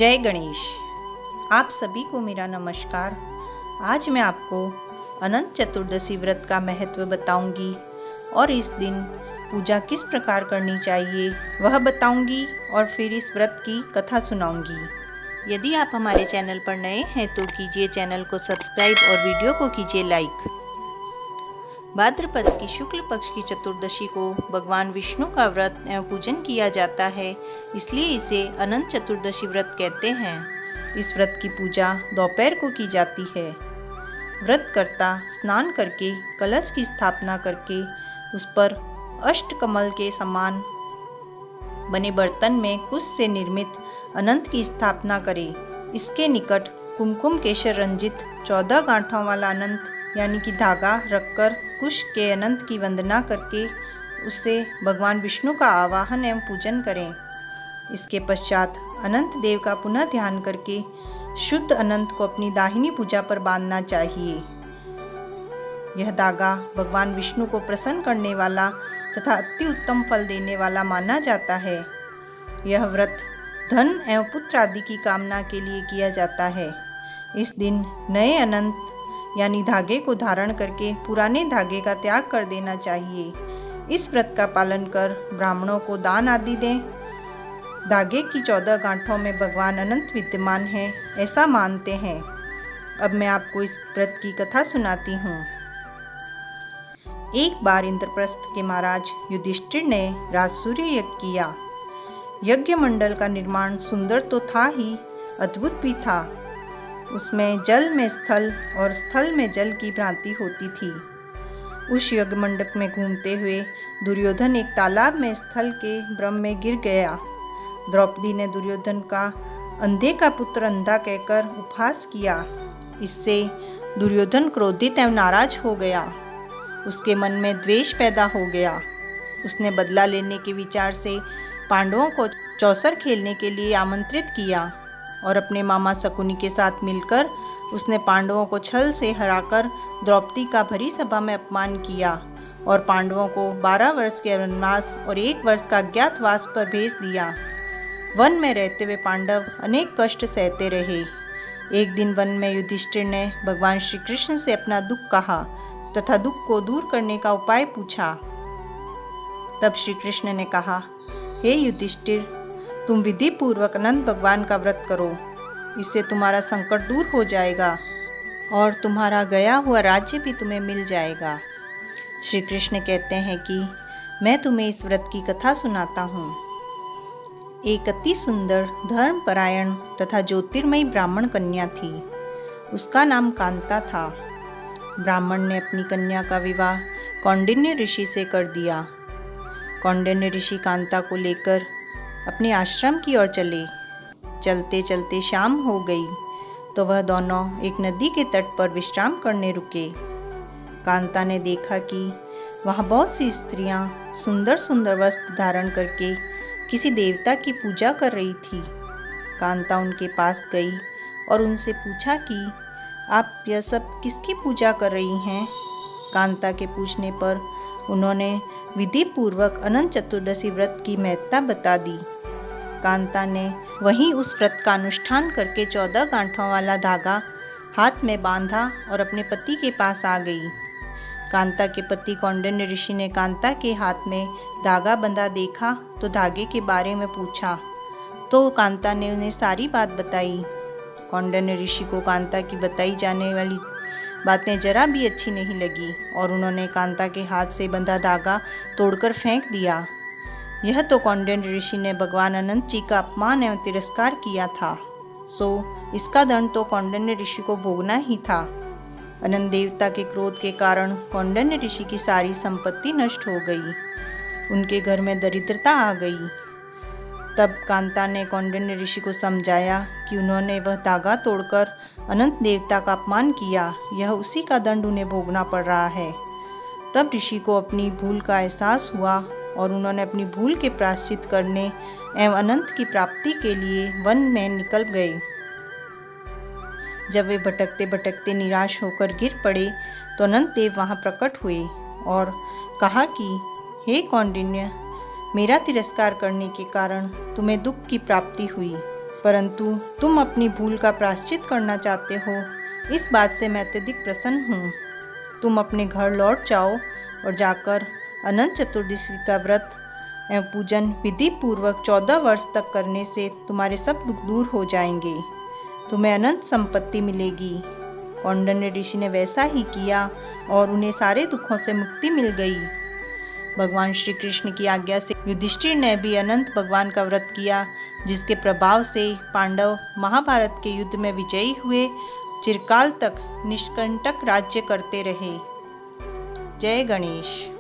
जय गणेश। आप सभी को मेरा नमस्कार। आज मैं आपको अनंत चतुर्दशी व्रत का महत्व बताऊंगी और इस दिन पूजा किस प्रकार करनी चाहिए वह बताऊंगी और फिर इस व्रत की कथा सुनाऊंगी। यदि आप हमारे चैनल पर नए हैं तो कीजिए चैनल को सब्सक्राइब और वीडियो को कीजिए लाइक। भाद्रपद की शुक्ल पक्ष की चतुर्दशी को भगवान विष्णु का व्रत एवं पूजन किया जाता है, इसलिए इसे अनंत चतुर्दशी व्रत कहते हैं। इस व्रत की पूजा दोपहर को की जाती है। व्रतकर्ता स्नान करके कलश की स्थापना करके उस पर अष्टकमल के समान बने बर्तन में कुश से निर्मित अनंत की स्थापना करे। इसके निकट कुमकुम केशर रंजित 14 गांठों वाला अनंत यानी कि धागा रखकर कुश के अनंत की वंदना करके उससे भगवान विष्णु का आवाहन एवं पूजन करें। इसके पश्चात अनंत देव का पुनः ध्यान करके शुद्ध अनंत को अपनी दाहिनी भुजा पर बांधना चाहिए। यह धागा भगवान विष्णु को प्रसन्न करने वाला तथा अति उत्तम फल देने वाला माना जाता है। यह व्रत धन एवं पुत्र आदि की कामना के लिए किया जाता है। इस दिन नए अनंत यानी धागे को धारण करके पुराने धागे का त्याग कर देना चाहिए। इस व्रत का पालन कर ब्राह्मणों को दान आदि दें। धागे की 14 गांठों में भगवान अनंत विद्यमान है ऐसा मानते हैं। अब मैं आपको इस व्रत की कथा सुनाती हूँ। एक बार इंद्रप्रस्थ के महाराज युधिष्ठिर ने राजसूय यज्ञ किया। यज्ञ मंडल का निर्माण सुंदर तो था ही, अद्भुत भी था। उसमें जल में स्थल और स्थल में जल की भ्रांति होती थी। उस यज्ञ मंडप में घूमते हुए दुर्योधन एक तालाब में स्थल के ब्रह्म में गिर गया। द्रौपदी ने दुर्योधन का अंधे का पुत्र अंधा कहकर उपहास किया। इससे दुर्योधन क्रोधित एवं नाराज हो गया। उसके मन में द्वेष पैदा हो गया। उसने बदला लेने के विचार से पांडवों को चौसर खेलने के लिए आमंत्रित किया और अपने मामा शकुनी के साथ मिलकर उसने पांडवों को छल से हराकर द्रौपदी का भरी सभा में अपमान किया और पांडवों को 12 वर्ष के वनवास और 1 वर्ष का अज्ञातवास पर भेज दिया। वन में रहते हुए पांडव अनेक कष्ट सहते रहे। एक दिन वन में युधिष्ठिर ने भगवान श्री कृष्ण से अपना दुख कहा तथा दुख को दूर करने का उपाय पूछा। तब श्री कृष्ण ने कहा, हे युधिष्ठिर, तुम विधि पूर्वक अनंत भगवान का व्रत करो। इससे तुम्हारा संकट दूर हो जाएगा और तुम्हारा गया हुआ राज्य भी तुम्हें मिल जाएगा। श्री कृष्ण कहते हैं कि मैं तुम्हें इस व्रत की कथा सुनाता हूँ। एक अति सुंदर धर्मपरायण तथा ज्योतिर्मयी ब्राह्मण कन्या थी। उसका नाम कांता था। ब्राह्मण ने अपनी कन्या का विवाह कौंडिन्य ऋषि से कर दिया। कौंडिन्य ऋषि कांता को लेकर अपने आश्रम की ओर चले। चलते चलते शाम हो गई तो वह दोनों एक नदी के तट पर विश्राम करने रुके। कांता ने देखा कि वहाँ बहुत सी स्त्रियाँ सुंदर सुंदर वस्त्र धारण करके किसी देवता की पूजा कर रही थी। कांता उनके पास गई और उनसे पूछा कि आप यह सब किसकी पूजा कर रही हैं? कांता के पूछने पर उन्होंने विधि पूर्वक अनंत चतुर्दशी व्रत की महत्ता बता दी। कांता ने वहीं उस व्रत का अनुष्ठान करके 14 गांठों वाला धागा हाथ में बांधा और अपने पति के पास आ गई। कांता के पति कौंडिन्य ऋषि ने कांता के हाथ में धागा बंधा देखा तो धागे के बारे में पूछा तो कांता ने उन्हें सारी बात बताई। कौंडिन्य ऋषि को कांता की बताई जाने वाली बातें जरा भी अच्छी नहीं लगी और उन्होंने कांता के हाथ से बंधा धागा तोड़कर फेंक दिया। यह तो कौंडिन्य ऋषि ने भगवान अनंत जी का अपमान एवं तिरस्कार किया था, सो इसका दंड तो कौंडिन्य ऋषि को भोगना ही था। अनंत देवता के क्रोध के कारण कौंडिन्य ऋषि की सारी संपत्ति नष्ट हो गई। उनके घर में दरिद्रता आ गई। तब कांता ने कौंडिन्य ऋषि को समझाया कि उन्होंने वह धागा तोड़कर अनंत देवता का अपमान किया, यह उसी का दंड उन्हें भोगना पड़ रहा है। तब ऋषि को अपनी भूल का एहसास हुआ और उन्होंने अपनी भूल के प्रायश्चित करने एवं अनंत की प्राप्ति के लिए वन में निकल गए। जब वे भटकते भटकते निराश होकर गिर पड़े तो अनंत देव वहाँ प्रकट हुए और कहा कि हे कौंडिन्य, मेरा तिरस्कार करने के कारण तुम्हें दुख की प्राप्ति हुई। परंतु तुम अपनी भूल का प्रायश्चित करना चाहते हो, इस बात से मैं अत्यधिक प्रसन्न हूँ। तुम अपने घर लौट जाओ और जाकर अनंत चतुर्दशी का व्रत एवं पूजन विधि पूर्वक 14 वर्ष तक करने से तुम्हारे सब दुख दूर हो जाएंगे। तुम्हें अनंत संपत्ति मिलेगी। कौंडिन्य ऋषि ने वैसा ही किया और उन्हें सारे दुखों से मुक्ति मिल गई। भगवान श्री कृष्ण की आज्ञा से युधिष्ठिर ने भी अनंत भगवान का व्रत किया, जिसके प्रभाव से पांडव महाभारत के युद्ध में विजयी हुए, चिरकाल तक निष्कंटक राज्य करते रहे। जय गणेश।